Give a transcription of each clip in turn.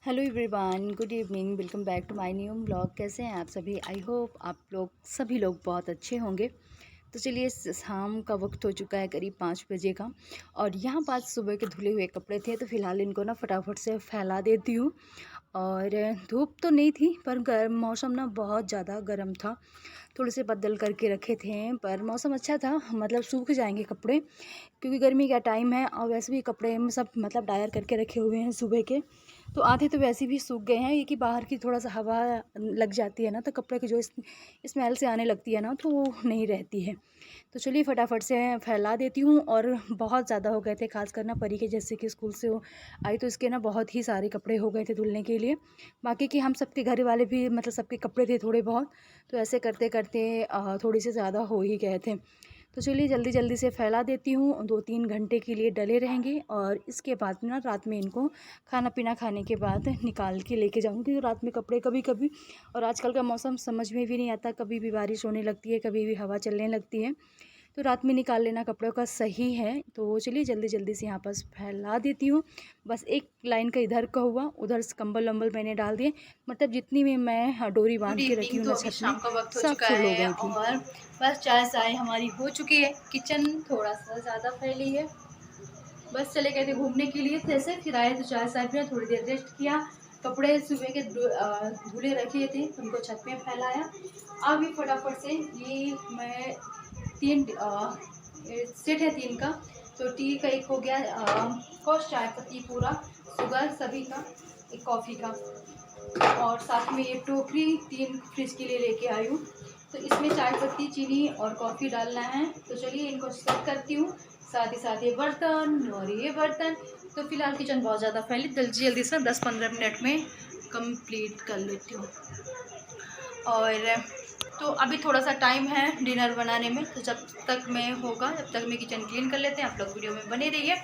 Hello everyone, good evening. Welcome back to my new blog. कैसे हैं आप सभी? आई होप आप लोग सभी लोग बहुत अच्छे होंगे। तो चलिए, शाम का वक्त हो चुका है करीब 5 बजे का, और यहाँ पास सुबह के धुले हुए कपड़े थे, तो फिलहाल इनको ना फटाफट से फैला देती हूँ। और धूप तो नहीं थी, पर गर्म मौसम ना बहुत ज़्यादा गर्म था। थोड़े से बदल करके रखे थे, पर मौसम अच्छा था, मतलब सूख जाएंगे कपड़े क्योंकि गर्मी का टाइम है। और वैसे भी कपड़े हम सब मतलब डायर करके रखे हुए हैं सुबह के, तो आधे तो वैसे भी सूख गए हैं। ये कि बाहर की थोड़ा सा हवा लग जाती है ना, तो कपड़े की जो स्मेल से आने लगती है ना, तो वो नहीं रहती है। तो चलिए फटाफट से फैला देती हूँ। और बहुत ज़्यादा हो गए थे, खासकर ना परी के जैसे कि स्कूल से वो आई, तो इसके ना बहुत ही सारे कपड़े हो गए थे धुलने के लिए। बाकी कि हम सबके घर वाले भी मतलब सबके कपड़े थे थोड़े बहुत, तो ऐसे करते करते थोड़ी से ज़्यादा हो ही गए थे। तो चलिए जल्दी जल्दी से फैला देती हूँ। 2-3 घंटे के लिए डले रहेंगे, और इसके बाद ना रात में इनको खाना पीना खाने के बाद निकाल के लेके जाऊँगी। रात में कपड़े कभी कभी, और आजकल का मौसम समझ में भी नहीं आता, कभी भी बारिश होने लगती है, कभी भी हवा चलने लगती है, तो रात में निकाल लेना कपड़ों का सही है। तो चलिए जल्दी जल्दी से यहाँ पर फैला देती हूँ। बस एक लाइन का इधर का हुआ, उधर से कंबल वम्बल मैंने डाल दिए, मतलब जितनी भी मैं डोरी गुड बांध के रखी इवनिंग। हूँ तो ना अभी छत में, शाम का वक्त हो सब चुका फुल हो है गई थी। और बस चाय चाय हमारी हो चुकी है। किचन थोड़ा सा ज़्यादा फैली है। बस चले गए थे घूमने के लिए, जैसे फिर आए तो चाय चाय पिया, थोड़ी देर रेस्ट किया। कपड़े सुबह के धुले रखे थे, उनको छत में फैलाया। अभी फटाफट से ये मैं तीन सेट है 3 का, तो टी का एक हो गया, फर्स्ट चाय पत्ती पूरा शुगर सभी का, एक कॉफ़ी का, और साथ में ये टोकरी 3 फ्रिज के लिए लेके आई हूँ। तो इसमें चाय पत्ती, चीनी और कॉफ़ी डालना है। तो चलिए इनको सेट करती हूँ, साथ ही साथ ये बर्तन और ये बर्तन। तो फिलहाल किचन बहुत ज़्यादा फैली, जल्दी जल्दी से 10-15 मिनट में कंप्लीट कर लेती हूँ। और तो अभी थोड़ा सा टाइम है डिनर बनाने में, तो जब तक मैं होगा जब तक मैं किचन क्लीन कर लेते हैं। आप लोग वीडियो में बने रहिए।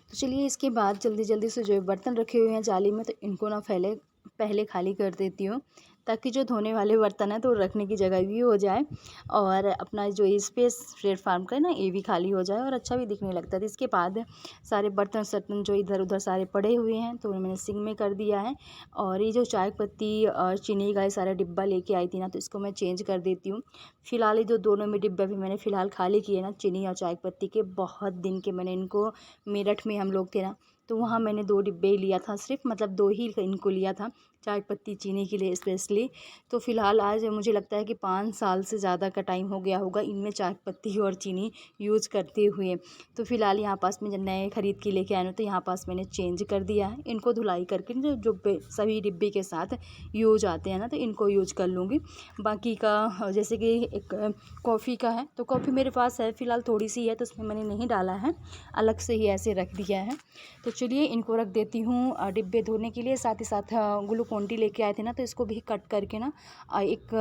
तो चलिए इसके बाद जल्दी जल्दी से जो बर्तन रखे हुए हैं जाली में, तो इनको ना पहले खाली कर देती हूँ, ताकि जो धोने वाले बर्तन हैं तो रखने की जगह भी हो जाए, और अपना जो स्पेस प्लेटफार्म का है ना, ये भी खाली हो जाए और अच्छा भी दिखने लगता है। तो इसके बाद सारे बर्तन सर्तन जो इधर उधर सारे पड़े हुए हैं, तो मैंने सिंक में कर दिया है। और ये जो चाय पत्ती और चीनी का ये सारा डिब्बा लेके आई थी ना, तो इसको मैं चेंज कर देती हूँ। फिलहाल ये जो दोनों में डिब्बे भी मैंने फ़िलहाल खाली किए ना, चीनी और चाय पत्ती के, बहुत दिन के मैंने इनको, मेरठ में हम लोग थे ना, तो वहाँ मैंने 2 डिब्बे लिया था सिर्फ, मतलब 2 ही इनको लिया था चाय पत्ती चीनी के लिए स्पेशली। तो फ़िलहाल आज मुझे लगता है कि 5 साल से ज़्यादा का टाइम हो गया होगा इनमें चाय पत्ती और चीनी यूज़ करते हुए। तो फ़िलहाल यहाँ पास में जब नए ख़रीद के लेके आए ना, तो यहाँ पास मैंने चेंज कर दिया है। इनको धुलाई करके जो जो सभी डिब्बे के साथ यूज आते हैं ना, तो इनको यूज कर लूँगी। बाकी का जैसे कि एक कॉफ़ी का है, तो कॉफ़ी मेरे पास है फ़िलहाल थोड़ी सी है, तो उसमें मैंने नहीं डाला है, अलग से ही ऐसे रख दिया है। तो चलिए इनको रख देती हूँ डिब्बे धोने के लिए। साथ ही साथ ग्लूकोन डी लेके आए थे ना, तो इसको भी कट करके ना एक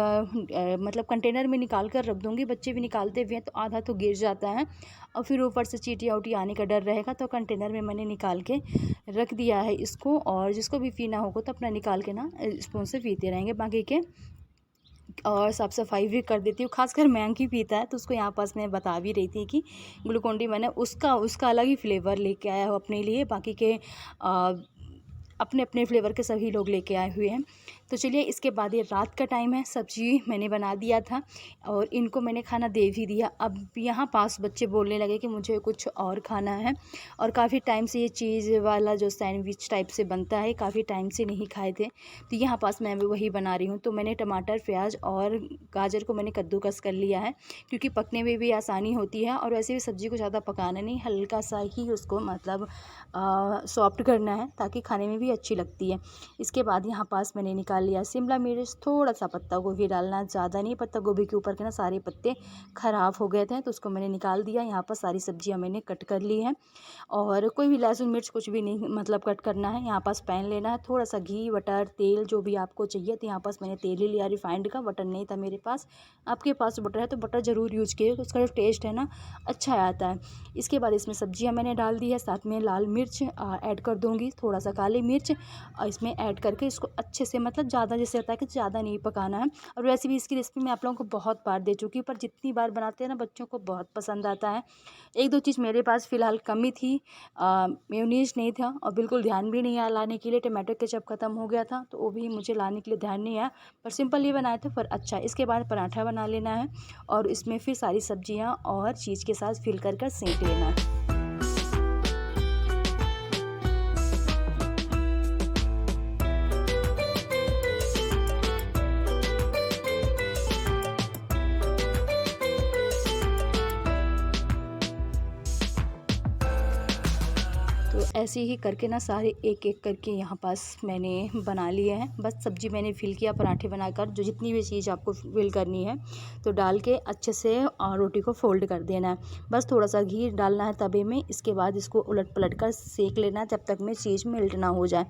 मतलब कंटेनर में निकाल कर रख दूँगी। बच्चे भी निकालते हुए हैं, तो आधा तो गिर जाता है, और फिर ऊपर से चींटियाँ उटियाँ आने का डर रहेगा, तो कंटेनर में मैंने निकाल के रख दिया है इसको। और जिसको भी पीना होगा तो अपना निकाल के ना स्पून से पीते रहेंगे। बाकी के और साफ़ सफाई भी कर देती हूँ। खासकर मैंकी पीता है, तो उसको यहाँ पास मैं बता भी रही थी कि ग्लूकोन डी मैंने उसका अलग ही फ्लेवर लेके आया हूँ अपने लिए। बाकी के अपने अपने फ्लेवर के सभी लोग लेके आए हुए हैं। तो चलिए इसके बाद ये रात का टाइम है, सब्जी मैंने बना दिया था, और इनको मैंने खाना दे भी दिया। अब यहाँ पास बच्चे बोलने लगे कि मुझे कुछ और खाना है, और काफ़ी टाइम से ये चीज़ वाला जो सैंडविच टाइप से बनता है, काफ़ी टाइम से नहीं खाए थे, तो यहाँ पास मैं भी वही बना रही हूँ। तो मैंने टमाटर, प्याज और गाजर को मैंने कद्दूकस कर लिया है, क्योंकि पकने में भी आसानी होती है, और वैसे भी सब्ज़ी को ज़्यादा पकाना नहीं, हल्का सा ही उसको मतलब सॉफ्ट करना है, ताकि खाने में भी अच्छी लगती है। इसके बाद यहाँ पास मैंने निकाल लिया शिमला मिर्च, थोड़ा सा पत्ता गोभी डालना, ज़्यादा नहीं। पत्ता गोभी के ऊपर के ना सारे पत्ते ख़राब हो गए थे, तो उसको मैंने निकाल दिया। यहाँ पर सारी सब्जियाँ मैंने कट कर ली हैं, और कोई भी लहसुन मिर्च कुछ भी नहीं मतलब कट करना है। यहाँ पास पैन लेना है, थोड़ा सा घी, बटर, तेल जो भी आपको चाहिए। तो यहाँ पास मैंने तेल ही लिया, रिफाइंड का, बटर नहीं था मेरे पास। आपके पास बटर है तो बटर ज़रूर यूज कीजिए, तो उसका जो टेस्ट है ना अच्छा आता है। इसके बाद इसमें सब्जियाँ मैंने डाल दी है, साथ में लाल मिर्च ऐड कर दूँगी, थोड़ा सा काली मिर्च, मिर्च और इसमें ऐड करके इसको अच्छे से, मतलब ज़्यादा, जैसे होता है कि ज़्यादा नहीं पकाना है। और वैसे भी इसकी रेसिपी मैं आप लोगों को बहुत बार दे चुकी हूँ, पर जितनी बार बनाते हैं ना बच्चों को बहुत पसंद आता है। एक दो चीज़ मेरे पास फ़िलहाल कमी थी, मेयोनीज़ नहीं था और बिल्कुल ध्यान भी नहीं आया लाने के लिए। टमाटो केचप ख़त्म हो गया था तो वो भी मुझे लाने के लिए ध्यान नहीं आया, पर सिंपल ही बनाए थे। पर अच्छा, इसके बाद पराठा बना लेना है और इसमें फिर सारी सब्जियां और चीज़ के साथ फिल कर सेंक लेना है। तो ऐसे ही करके ना सारे एक एक करके यहाँ पास मैंने बना लिए हैं। बस सब्ज़ी मैंने फिल किया पराठे बनाकर, जो जितनी भी चीज़ आपको फिल करनी है तो डाल के अच्छे से रोटी को फोल्ड कर देना है। बस थोड़ा सा घी डालना है तवे में, इसके बाद इसको उलट पलट कर सेक लेना है जब तक में चीज़ मेल्ट ना हो जाए।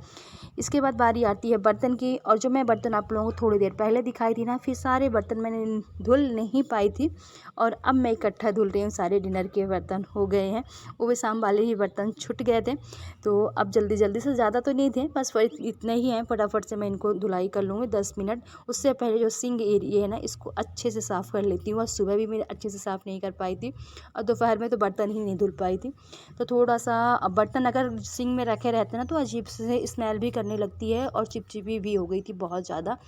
इसके बाद बारी आती है बर्तन की, और जो मैं बर्तन आप लोगों को थोड़ी देर पहले दिखाई थी ना, फिर सारे बर्तन मैंने धुल नहीं पाई थी और अब मैं इकट्ठा धुल रही हूँ। सारे डिनर के बर्तन हो गए हैं, वो भी शाम वाले ही बर्तन छूट गए थे। तो अब जल्दी जल्दी से, ज़्यादा तो नहीं थे, बस इतने ही हैं, फटाफट से मैं इनको धुलाई कर लूँगी 10 मिनट। उससे पहले जो सिंक एरिया है ना, इसको अच्छे से साफ़ कर लेती हूँ। और सुबह भी मैं अच्छे से साफ़ नहीं कर पाई थी और दोपहर में तो बर्तन ही नहीं धुल पाई थी। तो थोड़ा सा बर्तन अगर सिंक में रखे रहते ना तो अजीब से स्मेल भी करने लगती है और चिपचिपी भी हो गई थी बहुत ज़्यादा।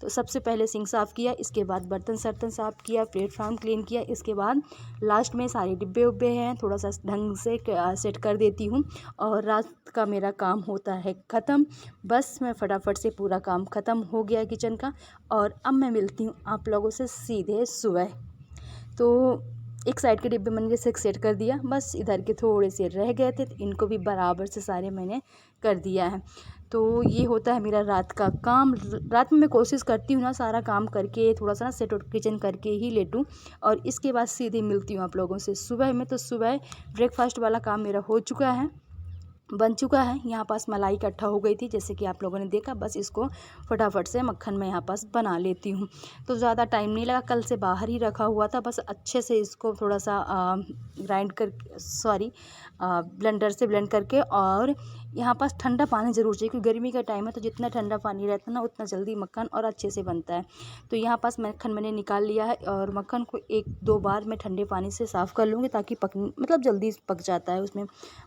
तो सबसे पहले सिंक साफ़ किया, इसके बाद बर्तन सर्तन साफ़ किया, प्लेटफॉर्म क्लीन किया। इसके बाद लास्ट में सारे डिब्बे उब्बे हैं थोड़ा सा ढंग से सेट कर देती हूँ और रात का मेरा काम होता है ख़त्म। बस मैं फटाफट से, पूरा काम ख़त्म हो गया किचन का। और अब मैं मिलती हूँ आप लोगों से सीधे सुबह। तो एक साइड के डिब्बे मैंने जैसे सेट कर दिया, बस इधर के थोड़े से रह गए थे तो इनको भी बराबर से सारे मैंने कर दिया है। तो ये होता है मेरा रात का काम। रात में मैं कोशिश करती हूँ ना सारा काम करके थोड़ा सा ना सेट आउट किचन करके ही लेटूँ, और इसके बाद सीधे मिलती हूँ आप लोगों से सुबह में। तो सुबह ब्रेकफास्ट वाला काम मेरा हो चुका है, बन चुका है। यहाँ पास मलाई इकट्ठा हो गई थी जैसे कि आप लोगों ने देखा। बस इसको फटाफट से मक्खन में यहाँ पास बना लेती हूँ। तो ज़्यादा टाइम नहीं लगा, कल से बाहर ही रखा हुआ था। बस अच्छे से इसको थोड़ा सा ग्राइंड कर, सॉरी, ब्लेंडर से ब्लेंड करके, और यहाँ पास ठंडा पानी ज़रूर चाहिए क्योंकि गर्मी का टाइम है तो जितना ठंडा पानी रहता है ना उतना जल्दी मक्खन और अच्छे से बनता है। तो यहाँ पास मक्खन मैंने निकाल लिया है और मक्खन को एक दो बार मैं ठंडे पानी से साफ़ कर लूँगी ताकि मतलब जल्दी पक जाता है, उसमें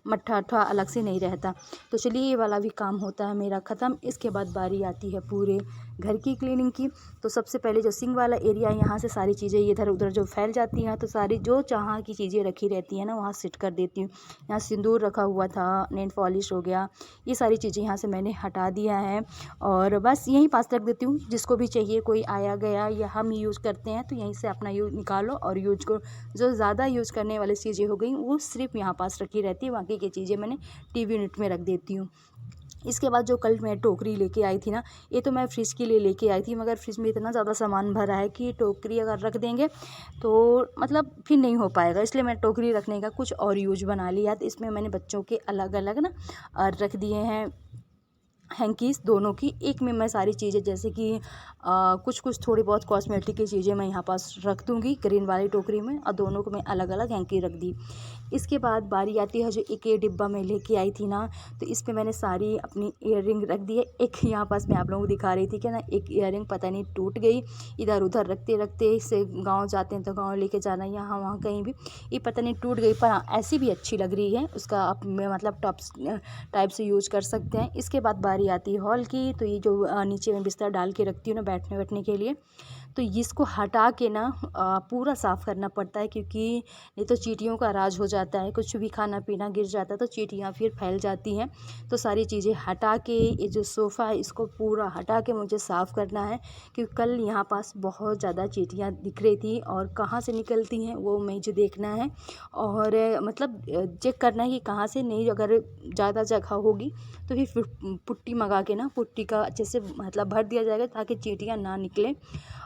मट्ठा अट्ठा अलग से नहीं रहता। तो चलिए ये वाला भी काम होता है मेरा ख़त्म। इसके बाद बारी आती है पूरे घर की क्लीनिंग की। तो सबसे पहले जो सिंक वाला एरिया है, यहाँ से सारी चीज़ें इधर उधर जो फैल जाती हैं तो सारी जो जहाँ की चीज़ें रखी रहती हैं ना वहाँ सेट कर देती हूँ। यहाँ सिंदूर रखा हुआ था, नेल पॉलिश हो गया, ये सारी चीज़ें यहाँ से मैंने हटा दिया है और बस यहीं पास रख देती हूँ। जिसको भी चाहिए, कोई आया गया या हम यूज़ करते हैं तो यहीं से अपना यूज़ निकालो और यूज को, जो ज़्यादा यूज़ करने वाली चीज़ें हो गई वो सिर्फ यहाँ पास रखी रहती है, बाकी की चीज़ें मैंने टीवी यूनिट में रख देती हूँ। इसके बाद जो कल मैं टोकरी लेके आई थी ना, ये तो मैं फ्रिज के लिए लेके आई थी, मगर फ्रिज में इतना ज़्यादा सामान भरा है कि टोकरी अगर रख देंगे तो मतलब फिर नहीं हो पाएगा, इसलिए मैं टोकरी रखने का कुछ और यूज बना लिया। तो इसमें मैंने बच्चों के अलग अलग ना रख दिए हैं हैंकीस दोनों की। एक में मैं सारी चीज़ें जैसे कि कुछ कुछ थोड़ी बहुत कॉस्मेटिक की चीज़ें मैं यहाँ पास रख दूँगी ग्रीन वाली टोकरी में, और दोनों को मैं अलग अलग हैंकी रख दी। इसके बाद बारी आती है जो एक ये डिब्बा मैं लेके आई थी ना, तो इस पे मैंने सारी अपनी ईयररिंग रख दी है। एक यहाँ पास मैं आप लोगों को दिखा रही थी कि ना, एक ईयररिंग पता नहीं टूट गई, इधर उधर रखते रखते इससे गाँव जाते हैं तो गाँव लेके जाना, यहाँ वहाँ कहीं भी, ये पता नहीं टूट गई, पर हाँ ऐसी भी अच्छी लग रही है, उसका आप मतलब टॉप्स टाइप से यूज कर सकते हैं। इसके बाद बारी आती है हॉल की। तो ये जो नीचे में बिस्तर डाल के रखती हूँ ना बैठने के लिए, तो इसको हटा के ना पूरा साफ़ करना पड़ता है, क्योंकि नहीं तो चींटियों का राज हो जाता है, कुछ भी खाना पीना गिर जाता है तो चींटियाँ फिर फैल जाती हैं। तो सारी चीज़ें हटा के, ये जो सोफ़ा है इसको पूरा हटा के मुझे साफ़ करना है, क्योंकि कल यहाँ पास बहुत ज़्यादा चींटियाँ दिख रही थी और कहाँ से निकलती हैं वो मुझे देखना है, और मतलब चेक करना है कि कहाँ से नहीं, अगर ज़्यादा जगह होगी तो फिर पुट्टी मंगा के ना, पुट्टी का अच्छे से मतलब भर दिया जाएगा ताकि चींटियाँ ना निकलें।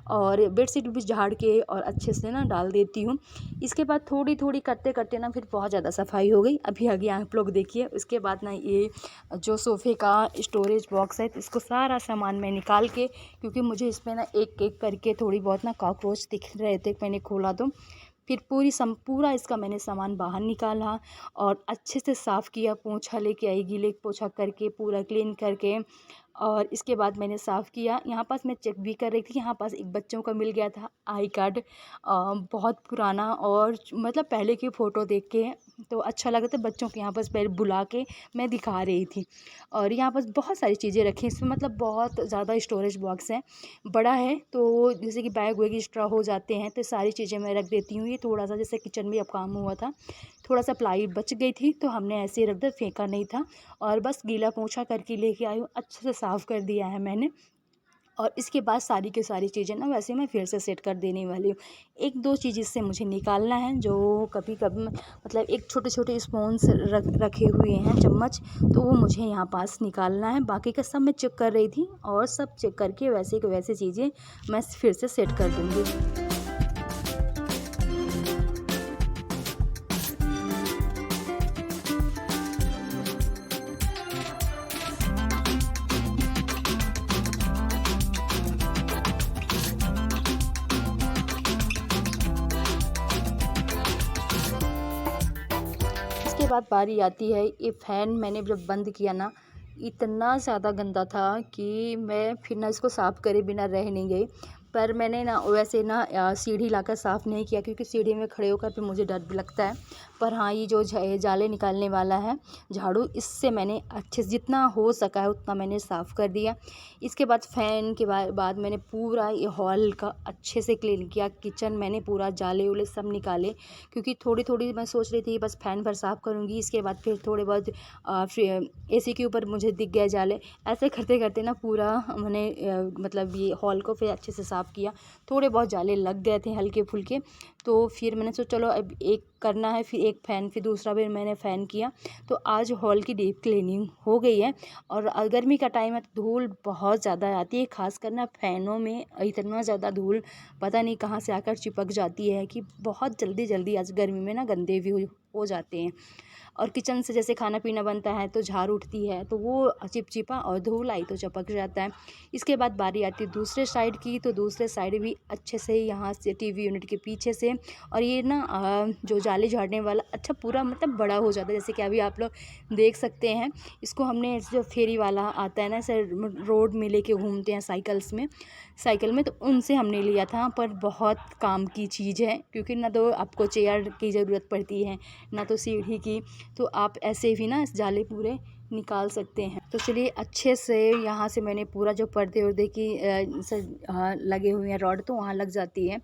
और बेडशीट भी झाड़ के और अच्छे से ना डाल देती हूँ। इसके बाद थोड़ी थोड़ी करते करते ना फिर बहुत ज़्यादा सफाई हो गई। अभी आगे आप लोग देखिए। उसके बाद ना ये जो सोफ़े का स्टोरेज बॉक्स है, तो इसको सारा सामान मैं निकाल के, क्योंकि मुझे इसमें ना एक एक करके थोड़ी बहुत ना कॉकरोच दिख रहे थे, मैंने खोला तो फिर पूरा इसका मैंने सामान बाहर निकाला और अच्छे से साफ़ किया, पोंछा लेके आई, गीले पोंछा करके पूरा क्लीन करके। और इसके बाद मैंने साफ़ किया। यहाँ पास मैं चेक भी कर रही थी, यहाँ पास एक बच्चों का मिल गया था आई कार्ड, बहुत पुराना, और मतलब पहले की फ़ोटो देख के तो अच्छा लगा था। बच्चों के यहाँ पास पहले बुला के मैं दिखा रही थी। और यहाँ पास बहुत सारी चीज़ें रखी हैं, इसमें मतलब बहुत ज़्यादा स्टोरेज बॉक्स है, बड़ा है, तो जैसे कि बैग वैग एक्स्ट्रा हो जाते हैं तो सारी चीज़ें मैं रख देती हूँ। ये थोड़ा सा जैसे किचन में अब काम हुआ था, थोड़ा सा प्लाई बच गई थी तो हमने ऐसे ही रख दिया, फेंका नहीं था। और बस गीला पोंछा करके लेके आई हूँ, अच्छे से साफ़ कर दिया है मैंने। और इसके बाद सारी की सारी चीज़ें ना वैसे मैं फिर से सेट कर देने वाली हूँ। एक दो चीज़ इससे मुझे निकालना है, जो कभी कभी मतलब एक छोटे छोटे स्पून्स रखे हुए हैं, चम्मच, तो वो मुझे यहाँ पास निकालना है। बाकी का सब मैं चेक कर रही थी और सब चेक करके वैसे के वैसे चीज़ें मैं फिर से सेट कर दूँगी। इसके बाद बारी आती है, ये फ़ैन मैंने जब बंद किया ना, इतना ज़्यादा गंदा था कि मैं फिर ना इसको साफ़ करे बिना रह नहीं गई। पर मैंने ना वैसे ना सीढ़ी लाकर साफ़ नहीं किया, क्योंकि सीढ़ी में खड़े होकर फिर मुझे डर भी लगता है। पर हाँ, ये जो जाले निकालने वाला है झाड़ू, इससे मैंने अच्छे से जितना हो सका है उतना मैंने साफ़ कर दिया। इसके बाद फ़ैन के बाद मैंने पूरा ये हॉल का अच्छे से क्लीन किया। किचन मैंने पूरा जाले उले सब निकाले, क्योंकि थोड़ी थोड़ी मैं सोच रही थी बस फ़ैन पर साफ़ करूँगी, इसके बाद फिर थोड़े बहुत फिर एसी के ऊपर मुझे दिख गए जाले। ऐसे करते करते ना पूरा मैंने मतलब ये हॉल को फिर अच्छे से साफ़ किया। थोड़े बहुत जाले लग गए थे हल्के फुल्के, तो फिर मैंने सोचा चलो अब एक करना है, फिर एक फ़ैन, फिर दूसरा भी मैंने फ़ैन किया। तो आज हॉल की डीप क्लीनिंग हो गई है। और गर्मी का टाइम है तो धूल बहुत ज़्यादा आती है, खासकर ना फ़ैनों में इतना ज़्यादा धूल पता नहीं कहाँ से आकर चिपक जाती है कि बहुत जल्दी जल्दी आज गर्मी में ना गंदे भी हो जाते हैं। और किचन से जैसे खाना पीना बनता है तो झाड़ उठती है, तो वो चिपचिपा और धूल आई तो चपक जाता है। इसके बाद बारी आती है दूसरे साइड की, तो दूसरे साइड भी अच्छे से यहाँ से टीवी यूनिट के पीछे से, और ये ना जो जाले झाड़ने वाला अच्छा पूरा मतलब बड़ा हो जाता है, जैसे कि अभी आप लोग देख सकते हैं। इसको हमने जो फेरी वाला आता है ना, ऐसे रोड में लेके घूमते हैं साइकिल में, तो उनसे हमने लिया था। पर बहुत काम की चीज़ है, क्योंकि ना तो आपको चेयर की ज़रूरत पड़ती है, ना तो सीढ़ी की, तो आप ऐसे भी ना इस जाले पूरे निकाल सकते हैं। तो चलिए अच्छे से यहाँ से मैंने पूरा जो पर्दे वर्दे की लगे हुए हैं रॉड, तो वहाँ लग जाती है,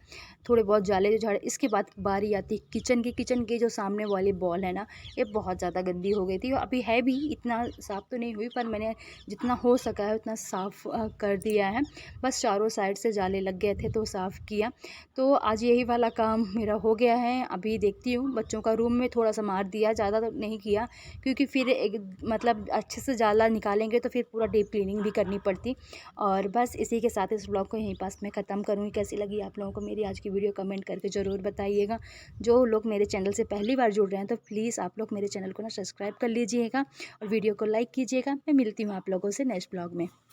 थोड़े बहुत जाले जो झाड़े। इसके बाद बारी आती है किचन की जो सामने वाली बॉल है ना, ये बहुत ज़्यादा गंदी हो गई थी। अभी है भी, इतना साफ़ तो नहीं हुई, पर मैंने जितना हो सका है उतना साफ़ कर दिया है। बस चारों साइड से जाले लग गए थे तो साफ़ किया। तो आज यही वाला काम मेरा हो गया है। अभी देखती हूँ, बच्चों का रूम में थोड़ा सा मार दिया, ज़्यादा तो नहीं किया, क्योंकि फिर एक मतलब अच्छे से जाला निकालेंगे तो फिर पूरा डीप क्लीनिंग भी करनी पड़ती। और बस इसी के साथ इस ब्लॉग को यहीं पास मैं ख़त्म करूँगी। कैसी लगी आप लोगों को मेरी आज की वीडियो कमेंट करके ज़रूर बताइएगा। जो लोग मेरे चैनल से पहली बार जुड़ रहे हैं तो प्लीज़ आप लोग मेरे चैनल को ना सब्सक्राइब कर लीजिएगा और वीडियो को लाइक कीजिएगा। मैं मिलती हूँ आप लोगों से नेक्स्ट ब्लॉग में।